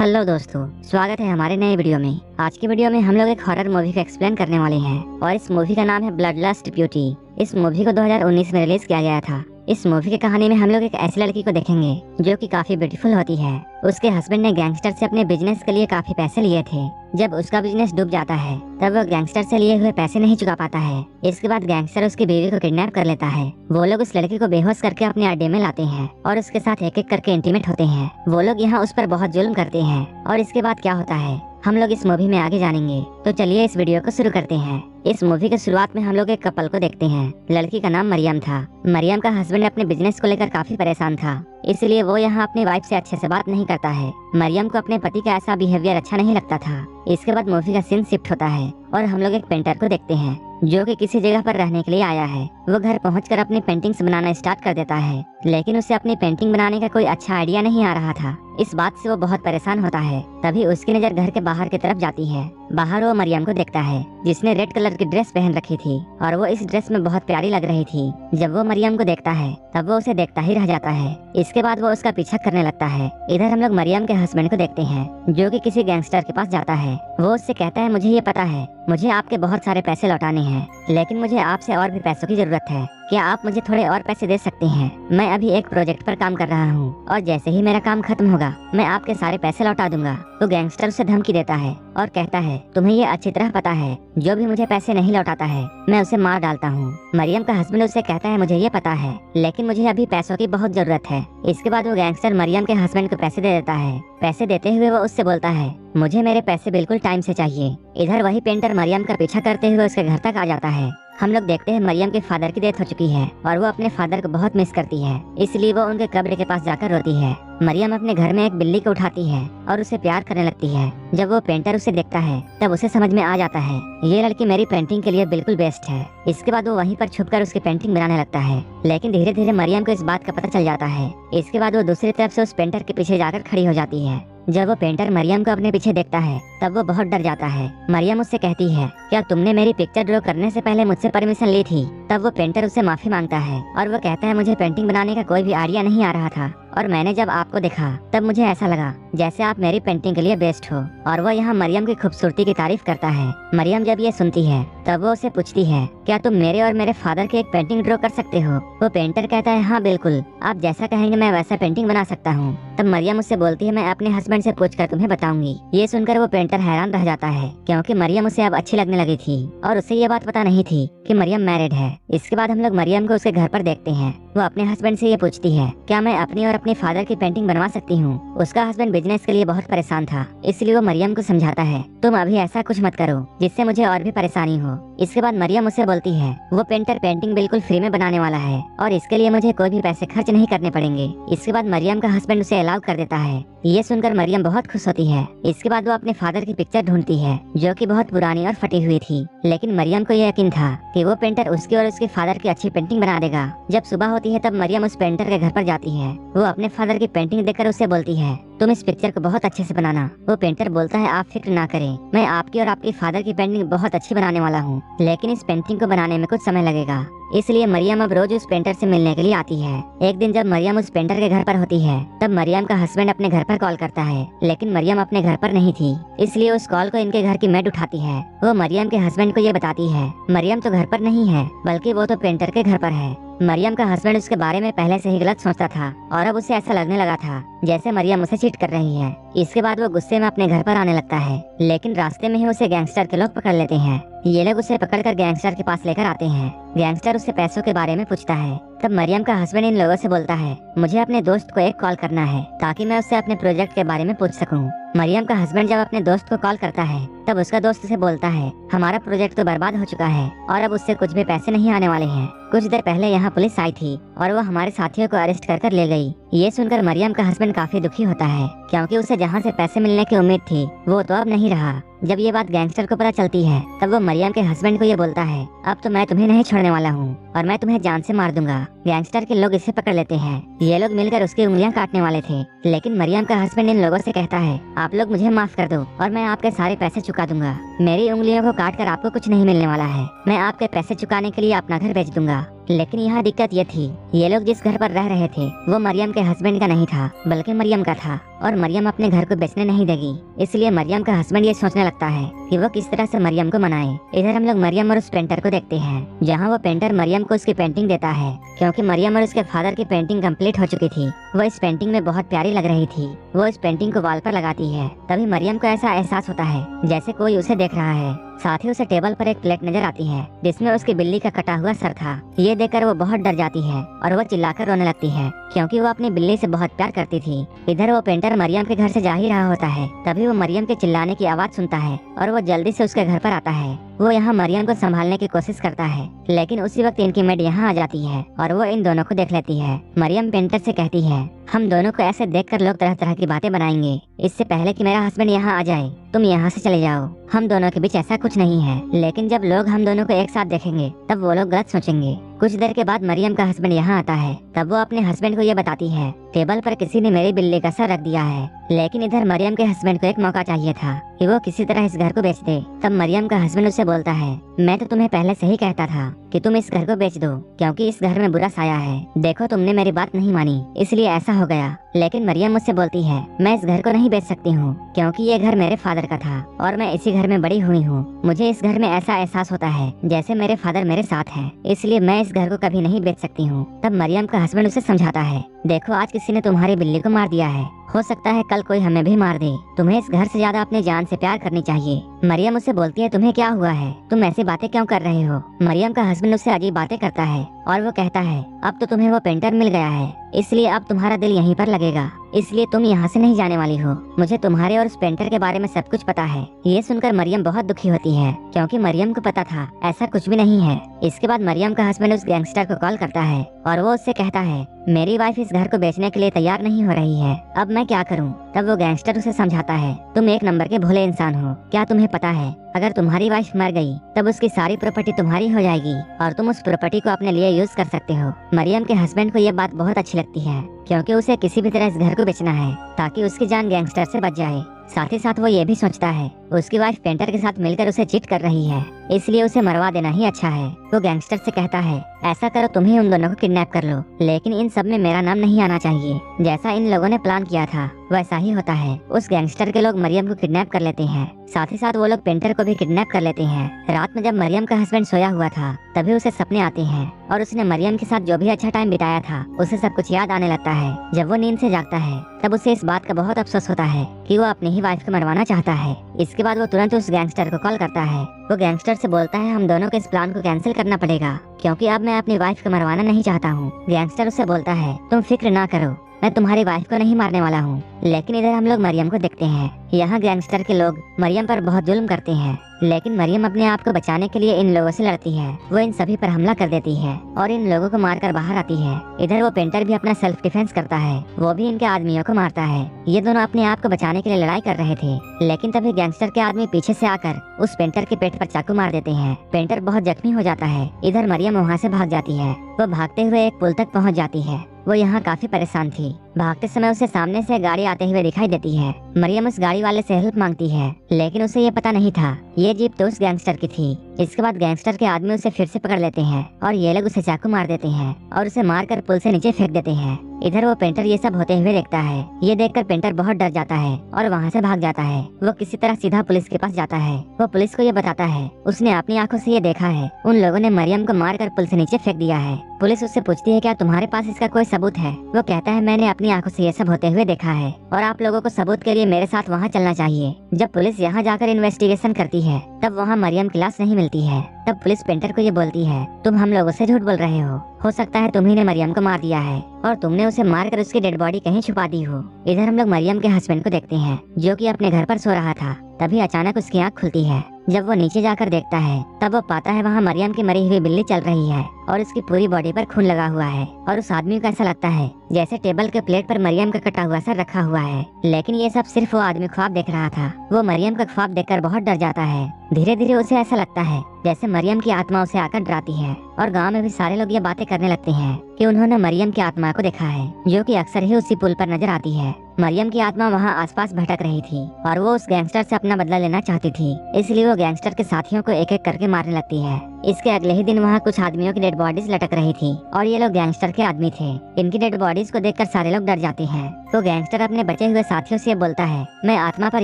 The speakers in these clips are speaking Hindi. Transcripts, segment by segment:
हेलो दोस्तों, स्वागत है हमारे नए वीडियो में। आज की वीडियो में हम लोग एक हॉरर मूवी को एक्सप्लेन करने वाले हैं और इस मूवी का नाम है ब्लड लस्ट ब्यूटी। इस मूवी को 2019 में रिलीज किया गया था। इस मूवी की कहानी में हम लोग एक ऐसी लड़की को देखेंगे जो कि काफी ब्यूटीफुल होती है। उसके हस्बैंड ने गैंगस्टर से अपने बिजनेस के लिए काफी पैसे लिए थे। जब उसका बिजनेस डूब जाता है तब वो गैंगस्टर से लिए हुए पैसे नहीं चुका पाता है। इसके बाद गैंगस्टर उसकी बीवी को किडनैप कर लेता है। वो लोग उस लड़की को बेहोश करके अपने अड्डे में लाते हैं और उसके साथ एक एक करके इंटीमेट होते हैं। वो लोग यहाँ उस पर बहुत जुल्म करते हैं और इसके बाद क्या होता है हम लोग इस मूवी में आगे जानेंगे। तो चलिए इस वीडियो को शुरू करते हैं। इस मूवी के शुरुआत में हम लोग एक कपल को देखते हैं। लड़की का नाम मरियम था। मरियम का हस्बैंड अपने बिजनेस को लेकर काफी परेशान था, इसलिए वो यहाँ अपनी वाइफ से अच्छे से बात नहीं करता है। मरियम को अपने पति का ऐसा बिहेवियर अच्छा नहीं लगता था। इसके बाद मूवी का सीन शिफ्ट होता है और हम लोग एक पेंटर को देखते हैं जो कि किसी जगह पर रहने के लिए आया है। वो घर पहुंचकर अपनी पेंटिंग्स बनाना स्टार्ट कर देता है, लेकिन उसे अपनी पेंटिंग बनाने का कोई अच्छा आइडिया नहीं आ रहा था। इस बात से वो बहुत परेशान होता है। तभी उसकी नजर घर के बाहर की तरफ जाती है। बाहर वो मरियम को देखता है जिसने रेड कलर की ड्रेस पहन रखी थी और वो इस ड्रेस में बहुत प्यारी लग रही थी। जब वो मरियम को देखता है तब वो उसे देखता ही रह जाता है। इसके बाद वो उसका पीछा करने लगता है। इधर हम लोग मरियम के हस्बैंड को देखते हैं जो कि किसी गैंगस्टर के पास जाता है। वो उससे कहता है, मुझे ये पता है मुझे आपके बहुत सारे पैसे लौटाने हैं, लेकिन मुझे आपसे और भी पैसों की जरूरत है। क्या आप मुझे थोड़े और पैसे दे सकते हैं? मैं अभी एक प्रोजेक्ट पर काम कर रहा हूँ और जैसे ही मेरा काम खत्म होगा मैं आपके सारे पैसे लौटा दूंगा। तो गैंगस्टर उसे धमकी देता है और कहता है, तुम्हें ये अच्छी तरह पता है जो भी मुझे पैसे नहीं लौटाता है मैं उसे मार डालता हूँ। मरियम का हस्बैंड उससे कहता है, मुझे ये पता है, लेकिन मुझे अभी पैसों की बहुत जरूरत है। इसके बाद वो गैंगस्टर मरियम के हस्बैंड को पैसे दे देता है। पैसे देते हुए वो उससे बोलता है, मुझे मेरे पैसे बिल्कुल टाइम से चाहिए। इधर वही पेंटर मरियम का पीछा करते हुए उसके घर तक आ जाता है। हम लोग देखते हैं मरियम के फादर की डेथ हो चुकी है और वो अपने फादर को बहुत मिस करती है, इसलिए वो उनके कब्र के पास जाकर रोती है। मरियम अपने घर में एक बिल्ली को उठाती है और उसे प्यार करने लगती है। जब वो पेंटर उसे देखता है तब उसे समझ में आ जाता है ये लड़की मेरी पेंटिंग के लिए बिल्कुल बेस्ट है। इसके बाद वो वहीं पर छुपकर उसकी पेंटिंग बनाने लगता है, लेकिन धीरे धीरे मरियम को इस बात का पता चल जाता है। इसके बाद वो दूसरी तरफ से उस पेंटर के पीछे जाकर खड़ी हो जाती है। जब वो पेंटर मरियम को अपने पीछे देखता है तब वो बहुत डर जाता है। मरियम उससे कहती है, क्या तुमने मेरी पिक्चर ड्रॉ करने से पहले मुझसे परमिशन ली थी? तब वो पेंटर उससे माफी मांगता है और वो कहता है, मुझे पेंटिंग बनाने का कोई भी आइडिया नहीं आ रहा था और मैंने जब आपको देखा तब मुझे ऐसा लगा जैसे आप मेरी पेंटिंग के लिए बेस्ट हो। और वो यहाँ मरियम की खूबसूरती की तारीफ करता है। मरियम जब ये सुनती है तब वो उसे पूछती है, क्या तुम मेरे और मेरे फादर की एक पेंटिंग ड्रॉ कर सकते हो? वो पेंटर कहता है, हाँ बिल्कुल, आप जैसा कहेंगे मैं वैसा पेंटिंग बना सकता हूँ। तब मरियम उससे बोलती है, मैं अपने हस्बैंड से पूछकर तुम्हें बताऊंगी। ये सुनकर वो पेंटर हैरान रह जाता है क्योंकि मरियम उसे अब अच्छी लगने लगी थी और उसे ये बात पता नहीं थी कि मरियम मैरिड है। इसके बाद हम लोग मरियम को उसके घर पर देखते हैं। वो अपने हस्बैंड से ये पूछती है, क्या मैं अपनी और अपने फादर की पेंटिंग बनवा सकती हूँ? उसका हस्बैंड बिजनेस के लिए बहुत परेशान था, इसलिए वो मरियम को समझाता है, तुम अभी ऐसा कुछ मत करो जिससे मुझे और भी परेशानी हो। इसके बाद मरियम उसे बोलती है, वो पेंटर पेंटिंग बिल्कुल फ्री में बनाने वाला है और इसके लिए मुझे कोई भी पैसे खर्च नहीं करने पड़ेंगे। इसके बाद मरियम का हस्बैंड उसे अलाउ कर देता है। ये सुनकर मरियम बहुत खुश होती है। इसके बाद वो अपने फादर की पिक्चर ढूंढती है जो कि बहुत पुरानी और फटी हुई थी, लेकिन मरियम को यह यकीन था कि वो पेंटर उसकी और उसके फादर की अच्छी पेंटिंग बना देगा। जब सुबह होती है तब मरियम उस पेंटर के घर पर जाती है। वो अपने फादर की पेंटिंग देखकर उससे बोलती है, तुम इस पिक्चर को बहुत अच्छे से बनाना। वो पेंटर बोलता है, आप फिक्र ना करें, मैं आपकी और आपके फादर की पेंटिंग बहुत अच्छी बनाने वाला हूँ, लेकिन इस पेंटिंग को बनाने में कुछ समय लगेगा। इसलिए मरियम अब रोज उस पेंटर से मिलने के लिए आती है। एक दिन जब मरियम उस पेंटर के घर पर होती है तब मरियम का हस्बैंड अपने घर पर कॉल करता है, लेकिन मरियम अपने घर पर नहीं थी, इसलिए उस कॉल को इनके घर की मेड उठाती है। वो मरियम के हस्बैंड को ये बताती है, मरियम तो घर पर नहीं है, बल्कि वो तो पेंटर के घर पर है। मरियम का हस्बैंड उसके बारे में पहले से ही गलत सोचता था और अब उसे ऐसा लगने लगा था जैसे मरियम उसे चीट कर रही है। इसके बाद वो गुस्से में अपने घर पर आने लगता है, लेकिन रास्ते में ही उसे गैंगस्टर के लोग पकड़ लेते हैं। ये लोग उसे पकड़कर गैंगस्टर के पास लेकर आते हैं। गैंगस्टर उससे पैसों के बारे में पूछता है। तब मरियम का हस्बैंड इन लोगों से बोलता है, मुझे अपने दोस्त को एक कॉल करना है ताकि मैं उससे अपने प्रोजेक्ट के बारे में पूछ सकूं। मरियम का हस्बैंड जब अपने दोस्त को कॉल करता है तब उसका दोस्त उसे बोलता है, हमारा प्रोजेक्ट तो बर्बाद हो चुका है और अब उससे कुछ भी पैसे नहीं आने वाले हैं। कुछ देर पहले यहाँ पुलिस आई थी और वो हमारे साथियों को अरेस्ट कर ले गई। ये सुनकर मरियम का हस्बैंड काफी दुखी होता है क्योंकि उसे जहाँ से पैसे मिलने की उम्मीद थी वो तो अब नहीं रहा। जब ये बात गैंगस्टर को पता चलती है तब वो मरियम के हस्बैंड को ये बोलता है, अब तो मैं तुम्हें नहीं छोड़ने वाला हूँ और मैं तुम्हें जान से मार दूंगा। गैंगस्टर के लोग इसे पकड़ लेते हैं। ये लोग मिलकर उसकी उंगलियां काटने वाले थे, लेकिन मरियम का हस्बैंड इन लोगों से कहता है, आप लोग मुझे माफ कर दो और मैं आपके सारे पैसे चुका दूंगा। मेरी उंगलियों को काट कर आपको कुछ नहीं मिलने वाला है, मैं आपके पैसे चुकाने के लिए अपना घर बेच दूंगा। लेकिन यहाँ दिक्कत ये थी, ये लोग जिस घर पर रह रहे थे वो मरियम के हस्बैंड का नहीं था बल्कि मरियम का था। और मरियम अपने घर को बेचने नहीं देगी। इसलिए मरियम का हस्बैंड ये सोचने लगता है कि वो किस तरह से मरियम को मनाए। इधर हम लोग मरियम और उस पेंटर को देखते हैं, जहाँ वो पेंटर मरियम को उसकी पेंटिंग देता है, क्योंकि मरियम और उसके फादर की पेंटिंग कंप्लीट हो चुकी थी। वो इस पेंटिंग में बहुत प्यारी लग रही थी। वो इस पेंटिंग को वॉल पर लगाती है। तभी मरियम को ऐसा एहसास होता है जैसे कोई उसे देख रहा है। साथ ही उसे टेबल पर एक प्लेट नजर आती है जिसमें उसकी बिल्ली का कटा हुआ सर था। ये देखकर वो बहुत डर जाती है और वो चिल्लाकर रोने लगती है, क्योंकि वो अपनी बिल्ली से बहुत प्यार करती थी। इधर वो पेंटर मरियम के घर से जा ही रहा होता है, तभी वो मरियम के चिल्लाने की आवाज सुनता है और वो जल्दी से उसके घर पर आता है। वो यहाँ मरियम को संभालने की कोशिश करता है, लेकिन उसी वक्त इनकी मेड यहाँ आ जाती है और वो इन दोनों को देख लेती है। मरियम पेंटर से कहती है, हम दोनों को ऐसे देखकर लोग तरह तरह की बातें बनाएंगे। इससे पहले कि मेरा हस्बैंड यहाँ आ जाए, तुम यहाँ से चले जाओ। हम दोनों के बीच ऐसा कुछ नहीं है, लेकिन जब लोग हम दोनों को एक साथ देखेंगे तब वो लोग गलत सोचेंगे। कुछ देर के बाद मरियम का हस्बैंड यहाँ आता है। तब वो अपने हस्बैंड को ये बताती है, टेबल पर किसी ने मेरी बिल्ली का सर रख दिया है। लेकिन इधर मरियम के हस्बैंड को एक मौका चाहिए था कि वो किसी तरह इस घर को बेच दे। तब मरियम का हस्बैंड उसे बोलता है, मैं तो तुम्हें पहले से ही कहता था कि तुम इस घर को बेच दो, क्योंकि इस घर में बुरा साया है। देखो तुमने मेरी बात नहीं मानी, इसलिए ऐसा हो गया। लेकिन मरियम मुझसे बोलती है, मैं इस घर को नहीं बेच सकती हूँ, क्योंकि ये घर मेरे फादर का था और मैं इसी घर में बड़ी हुई हूँ। मुझे इस घर में ऐसा एहसास होता है जैसे मेरे फादर मेरे साथ हैं, इसलिए मैं इस घर को कभी नहीं बेच सकती हूँ। तब मरियम का हस्बैंड उसे समझाता है, देखो आज किसी ने तुम्हारी बिल्ली को मार दिया है, हो सकता है कल कोई हमें भी मार दे। तुम्हें इस घर से ज्यादा अपनी जान से प्यार करनी चाहिए। मरियम उससे बोलती है, तुम्हें क्या हुआ है, तुम ऐसी बातें क्यों कर रहे हो। मरियम का हस्बैंड उससे अजीब बातें करता है और वो कहता है, अब तो तुम्हें वो पेंटर मिल गया है, इसलिए अब तुम्हारा दिल यहीं पर लगेगा, इसलिए तुम यहाँ से नहीं जाने वाली हो। मुझे तुम्हारे और उस पेंटर के बारे में सब कुछ पता है। ये सुनकर मरियम बहुत दुखी होती है, क्योंकि मरियम को पता था ऐसा कुछ भी नहीं है। इसके बाद मरियम का हस्बैंड उस गैंगस्टर को कॉल करता है और वो उससे कहता है, मेरी वाइफ इस घर को बेचने के लिए तैयार नहीं हो रही है, अब मैं क्या करूं। तब वो गैंगस्टर उसे समझाता है, तुम एक नंबर के भोले इंसान हो। क्या तुम्हें पता है, अगर तुम्हारी वाइफ मर गई तब उसकी सारी प्रॉपर्टी तुम्हारी हो जाएगी और तुम उस प्रॉपर्टी को अपने लिए यूज कर सकते हो। मरियम के हस्बैंड को ये बात बहुत अच्छी लगती है, क्योंकि उसे किसी भी तरह इस घर को बेचना है ताकि उसकी जान गैंगस्टर से बच जाए। साथ ही साथ वो ये भी सोचता है उसकी वाइफ पेंटर के साथ मिलकर उसे चीट कर रही है, इसलिए उसे मरवा देना ही अच्छा है। वो गैंगस्टर से कहता है, ऐसा करो तुम ही उन दोनों को किडनैप कर लो, लेकिन इन सब में मेरा नाम नहीं आना चाहिए। जैसा इन लोगों ने प्लान किया था वैसा ही होता है। उस गैंगस्टर के लोग मरियम को किडनैप कर लेते हैं, साथ ही साथ वो लोग पेंटर को भी किडनैप कर लेते हैं। रात में जब मरियम का हस्बैंड सोया हुआ था तभी उसे सपने आते हैं और उसने मरियम के साथ जो भी अच्छा टाइम बिताया था उसे सब कुछ याद आने लगता है। जब वो नींद से जागता है तब उसे इस बात का बहुत अफसोस होता है कि वो अपनी ही वाइफ को मरवाना चाहता है। इसके बाद वो तुरंत उस गैंगस्टर को कॉल करता है। वो गैंगस्टर से बोलता है, हम दोनों के इस प्लान को कैंसिल करना पड़ेगा, क्योंकि अब मैं अपनी वाइफ को मरवाना नहीं चाहता हूँ। गैंगस्टर उसे बोलता है, तुम फिक्र ना करो, मैं तुम्हारी वाइफ को नहीं मारने वाला हूँ। लेकिन इधर हम लोग मरियम को देखते हैं। यहाँ गैंगस्टर के लोग मरियम पर बहुत जुल्म करते हैं, लेकिन मरियम अपने आप को बचाने के लिए इन लोगों से लड़ती है। वो इन सभी पर हमला कर देती है और इन लोगों को मारकर बाहर आती है। इधर वो पेंटर भी अपना सेल्फ डिफेंस करता है, वो भी इनके आदमियों को मारता है। ये दोनों अपने आप को बचाने के लिए लड़ाई कर रहे थे, लेकिन तभी गैंगस्टर के आदमी पीछे से आकर उस पेंटर के पेट पर चाकू मार देते हैं। पेंटर बहुत जख्मी हो जाता है। इधर मरियम वहाँ से भाग जाती है। वो भागते हुए एक पुल तक पहुँच जाती है। वो यहाँ काफी परेशान थी। भागते समय उसे सामने से गाड़ी आते हुए दिखाई देती है। मरियम उस गाड़ी वाले से हेल्प मांगती है, लेकिन उसे ये पता नहीं था ये जीप तो उस गैंगस्टर की थी। इसके बाद गैंगस्टर के आदमी उसे फिर से पकड़ लेते हैं और ये लोग उसे चाकू मार देते हैं और उसे मारकर पुल से नीचे फेंक देते हैं। इधर वो पेंटर ये सब होते हुए देखता है। ये देखकर पेंटर बहुत डर जाता है और वहाँ से भाग जाता है। वो किसी तरह सीधा पुलिस के पास जाता है। वो पुलिस को ये बताता है उसने अपनी आंखों से ये देखा है, उन लोगों ने मरियम को मारकर पुल से नीचे फेंक दिया है। पुलिस उससे पूछती है, क्या तुम्हारे पास इसका कोई सबूत है। वो कहता है, मैंने अपनी आंखों से ये सब होते हुए देखा है और आप लोगों को सबूत के लिए मेरे साथ वहाँ चलना चाहिए। जब पुलिस यहाँ जाकर इन्वेस्टिगेशन करती है तब वहाँ मरियम की लाश नहीं मिलती है। तब पुलिस पेंटर को ये बोलती है, तुम हम लोगों से झूठ बोल रहे हो सकता है तुम्ही ने मरियम को मार दिया है और तुमने उसे मारकर उसकी डेड बॉडी कहीं छुपा दी हो। इधर हम लोग मरियम के हस्बैंड को देखते हैं, जो कि अपने घर पर सो रहा था। तभी अचानक उसकी आँख खुलती है। जब वो नीचे जाकर देखता है तब वो पाता है वहाँ मरियम की मरी हुई बिल्ली चल रही है और उसकी पूरी बॉडी पर खून लगा हुआ है और उस आदमी को ऐसा लगता है जैसे टेबल के प्लेट पर मरियम का कटा हुआ सर रखा हुआ है। लेकिन ये सब सिर्फ वो आदमी ख्वाब देख रहा था। वो मरियम का ख्वाब देखकर बहुत डर जाता है। धीरे धीरे उसे ऐसा लगता है जैसे मरियम की आत्मा उसे आकर डराती है और गांव में भी सारे लोग ये बातें करने लगते हैं कि उन्होंने मरियम की आत्मा को देखा है, जो कि अक्सर ही उसी पुल पर नजर आती है। मरियम की आत्मा वहाँ आसपास भटक रही थी और वो उस गैंगस्टर से अपना बदला लेना चाहती थी, इसलिए वो गैंगस्टर के साथियों को एक एक करके मारने लगती है। इसके अगले ही दिन वहाँ कुछ आदमियों की डेड बॉडीज लटक रही थी और ये लोग गैंगस्टर के आदमी थे। इनकी डेड बॉडीज को देखकर सारे लोग डर जाते हैं। तो गैंगस्टर अपने बचे हुए साथियों से बोलता है, मैं आत्मा पर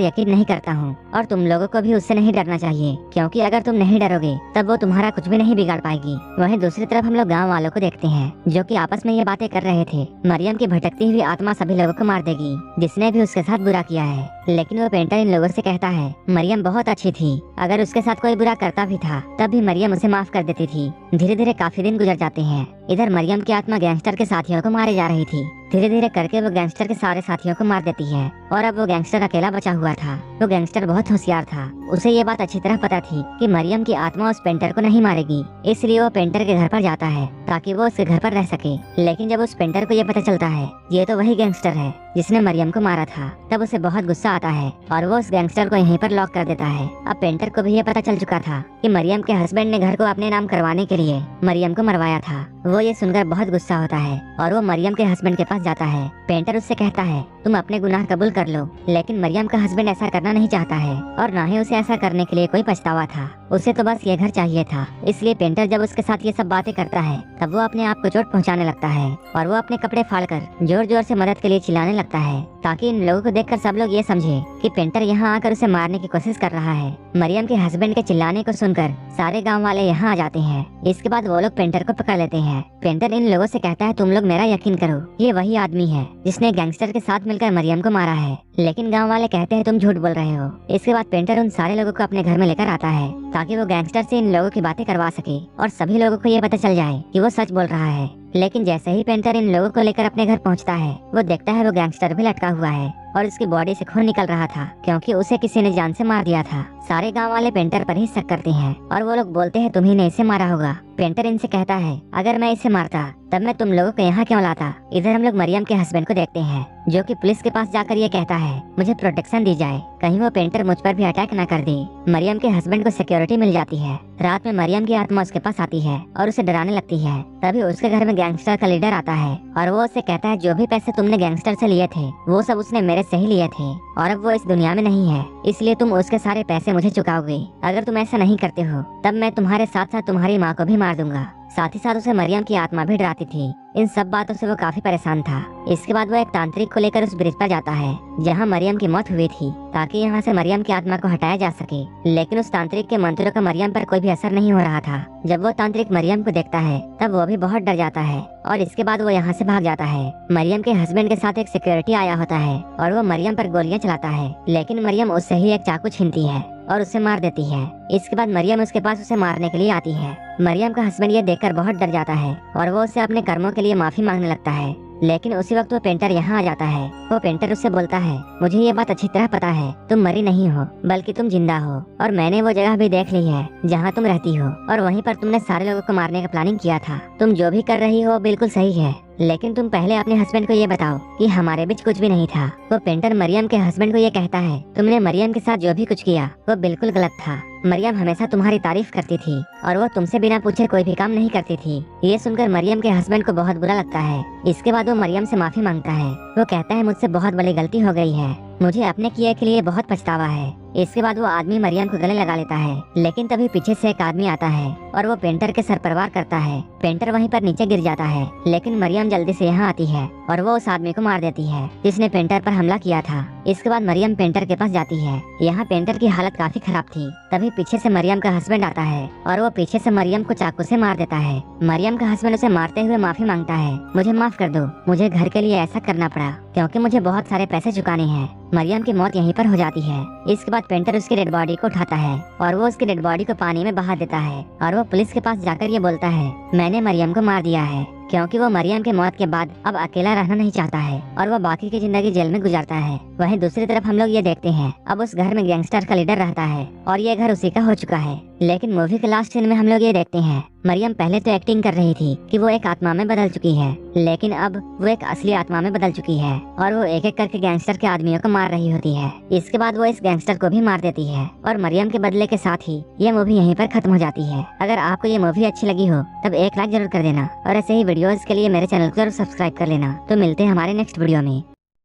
यकीन नहीं करता हूँ और तुम लोगों को भी उससे नहीं डरना चाहिए, क्योंकि अगर तुम नहीं डरोगे तब वो तुम्हारा कुछ भी नहीं बिगाड़ पाएगी। वहीं दूसरी तरफ हम लोग गाँव वालों को देखते हैं जो कि आपस में ये बातें कर रहे थे। मरियम की भटकती हुई आत्मा सभी लोगों को मार देगी जिसने भी उसके साथ बुरा किया है। लेकिन वो पेंटर इन लोगों से कहता है, मरियम बहुत अच्छी थी, अगर उसके साथ कोई बुरा करता भी था तब भी मरियम उसे माफ कर देती थी। धीरे धीरे काफी दिन गुजर जाते हैं। इधर मरियम की आत्मा गैंगस्टर के साथियों को मारे जा रही थी। धीरे धीरे करके वो गैंगस्टर के सारे साथियों को मार देती है और अब वो गैंगस्टर अकेला बचा हुआ था। वो गैंगस्टर बहुत होशियार था। उसे ये बात अच्छी तरह पता थी कि मरियम की आत्मा उस पेंटर को नहीं मारेगी, इसलिए वो पेंटर के घर पर जाता है ताकि वो उसके घर पर रह सके। लेकिन जब उस पेंटर को ये पता चलता है ये तो वही गैंगस्टर है जिसने मरियम को मारा था, तब उसे बहुत गुस्सा आता है और वो उस गैंगस्टर को यहीं पर लॉक कर देता है। अब पेंटर को भी ये पता चल चुका था कि मरियम के हस्बैंड ने घर को अपने नाम करवाने के लिए मरियम को मरवाया था। वो ये सुनकर बहुत गुस्सा होता है और वो मरियम के हस्बैंड के पास जाता है। पेंटर उससे कहता है, तुम अपने गुनाह कबूल कर लो। लेकिन मरियम का हस्बैंड ऐसा करना नहीं चाहता है और न ही उसे ऐसा करने के लिए कोई पछतावा था। उसे तो बस ये घर चाहिए था। इसलिए पेंटर जब उसके साथ ये सब बातें करता है तब वो अपने आप को चोट पहुंचाने लगता है और वो अपने कपड़े फाड़कर जोर जोर से मदद के लिए चिल्लाने लगता है ताकि इन लोगों को देखकर सब लोग ये समझे कि पेंटर यहाँ आकर उसे मारने की कोशिश कर रहा है। मरियम के हस्बैंड के चिल्लाने को सुनकर सारे गाँव वाले यहाँ आ जाते हैं। इसके बाद वो लोग पेंटर को पकड़ लेते हैं। पेंटर इन लोगों से कहता है, तुम लोग मेरा यकीन करो, ये वही आदमी है जिसने गैंगस्टर के साथ मिलकर मरियम को मारा है। लेकिन गांव वाले कहते हैं तुम झूठ बोल रहे हो। इसके बाद पेंटर उन सारे लोगों को अपने घर में लेकर आता है ताकि वो गैंगस्टर से इन लोगों की बातें करवा सके और सभी लोगों को ये पता चल जाए कि वो सच बोल रहा है। लेकिन जैसे ही पेंटर इन लोगों को लेकर अपने घर पहुंचता है, वो देखता है वो गैंगस्टर भी लटका हुआ है और उसकी बॉडी से खून निकल रहा था क्योंकि उसे किसी ने जान से मार दिया था। सारे गांव वाले पेंटर पर ही शक करते हैं और वो लोग बोलते हैं तुम ही ने इसे मारा होगा। पेंटर इनसे कहता है, अगर मैं इसे मारता तब मैं तुम लोगों को यहाँ क्यों लाता। इधर हम लोग मरियम के हस्बैंड को देखते हैं जो कि पुलिस के पास जाकर ये कहता है, मुझे प्रोटेक्शन दी जाए, कहीं वो पेंटर मुझ पर भी अटैक न कर दे। मरियम के हस्बैंड को सिक्योरिटी मिल जाती है। रात में मरियम की आत्मा उसके पास आती है और उसे डराने लगती है। तभी उसके घर में गैंगस्टर का लीडर आता है और वो उससे कहता है, जो भी पैसे तुमने गैंगस्टर से लिए थे वो सब उसने मेरे से ही लिए थे और अब वो इस दुनिया में नहीं है, इसलिए तुम उसके सारे पैसे मुझे चुकाओगे। अगर तुम ऐसा नहीं करते हो तब मैं तुम्हारे साथ साथ तुम्हारी माँ को भी मार दूंगा। साथ ही साथ उसे मरियम की आत्मा भी डराती थी। इन सब बातों से वो काफी परेशान था। इसके बाद वो एक तांत्रिक को लेकर उस ब्रिज पर जाता है जहाँ मरियम की मौत हुई थी ताकि यहाँ से मरियम की आत्मा को हटाया जा सके। लेकिन उस तांत्रिक के मंत्रों का मरियम पर कोई भी असर नहीं हो रहा था। जब वो तांत्रिक मरियम को देखता है तब वो भी बहुत डर जाता है और इसके बाद वो यहाँ से भाग जाता है। मरियम के हस्बैंड के साथ एक सिक्योरिटी आया होता है और वो मरियम पर गोलियां चलाता है, लेकिन मरियम उससे ही एक चाकू छीनती है और उसे मार देती है। इसके बाद मरियम उसके पास उसे मारने के लिए आती है। मरियम का हस्बैंड ये देखकर बहुत डर जाता है और वो उससे अपने कर्मों के लिए माफी मांगने लगता है। लेकिन उसी वक्त वो पेंटर यहाँ आ जाता है। वो पेंटर उससे बोलता है, मुझे ये बात अच्छी तरह पता है, तुम मरी नहीं हो बल्कि तुम जिंदा हो और मैंने वो जगह भी देख ली है जहाँ तुम रहती हो और वहीं पर तुमने सारे लोगों को मारने का प्लानिंग किया था। तुम जो भी कर रही हो बिल्कुल सही है, लेकिन तुम पहले अपने हस्बैंड को ये बताओ कि हमारे बीच कुछ भी नहीं था। वो पेंटर मरियम के हस्बैंड को ये कहता है, तुमने मरियम के साथ जो भी कुछ किया वो बिल्कुल गलत था। मरियम हमेशा तुम्हारी तारीफ करती थी और वो तुमसे बिना पूछे कोई भी काम नहीं करती थी। ये सुनकर मरियम के हस्बैंड को बहुत बुरा लगता है। इसके बाद वो मरियम से माफी मांगता है। वो कहता है, मुझसे बहुत बड़ी गलती हो गई है, मुझे अपने किए के लिए बहुत पछतावा है। इसके बाद वो आदमी मरियम को गले लगा लेता है, लेकिन तभी पीछे से एक आदमी आता है और वो पेंटर के सर पर वार करता है। पेंटर वहीं पर नीचे गिर जाता है, लेकिन मरियम जल्दी से यहाँ आती है और वो उस आदमी को मार देती है जिसने पेंटर पर हमला किया था। इसके बाद मरियम पेंटर के पास जाती है। यहाँ पेंटर की हालत काफी खराब थी। तभी पीछे से मरियम का हस्बैंड आता है और वो पीछे से मरियम को चाकू से मार देता है। मरियम का हस्बैंड उसे मारते हुए माफी मांगता है, मुझे माफ कर दो, मुझे घर के लिए ऐसा करना पड़ा क्योंकि मुझे बहुत सारे पैसे चुकाने हैं। मरियम की मौत यहीं पर हो जाती है। इसके बाद पेंटर उसकी डेड बॉडी को उठाता है और वो उसकी डेड बॉडी को पानी में बहा देता है और वो पुलिस के पास जाकर ये बोलता है, मैंने मरियम को मार दिया है, क्योंकि वो मरियम के मौत के बाद अब अकेला रहना नहीं चाहता है और वो बाकी की जिंदगी जेल में गुजारता है। वहीं दूसरी तरफ हम लोग ये देखते हैं, अब उस घर में गैंगस्टर का लीडर रहता है और ये घर उसी का हो चुका है। लेकिन मूवी के लास्ट सीन में हम लोग ये देखते हैं, मरियम पहले तो एक्टिंग कर रही थी कि वो एक आत्मा में बदल चुकी है, लेकिन अब वो एक असली आत्मा में बदल चुकी है और वो एक एक करके गैंगस्टर के आदमियों को मार रही होती है। इसके बाद वो इस गैंगस्टर को भी मार देती है और मरियम के बदले के साथ ही ये मूवी यहीं पर खत्म हो जाती है। अगर आपको ये मूवी अच्छी लगी हो तब एक लाइक जरूर कर देना और ऐसे ही वीडियोस के लिए मेरे चैनल को जरूर सब्सक्राइब कर लेना। तो मिलते हैं हमारे नेक्स्ट वीडियो में।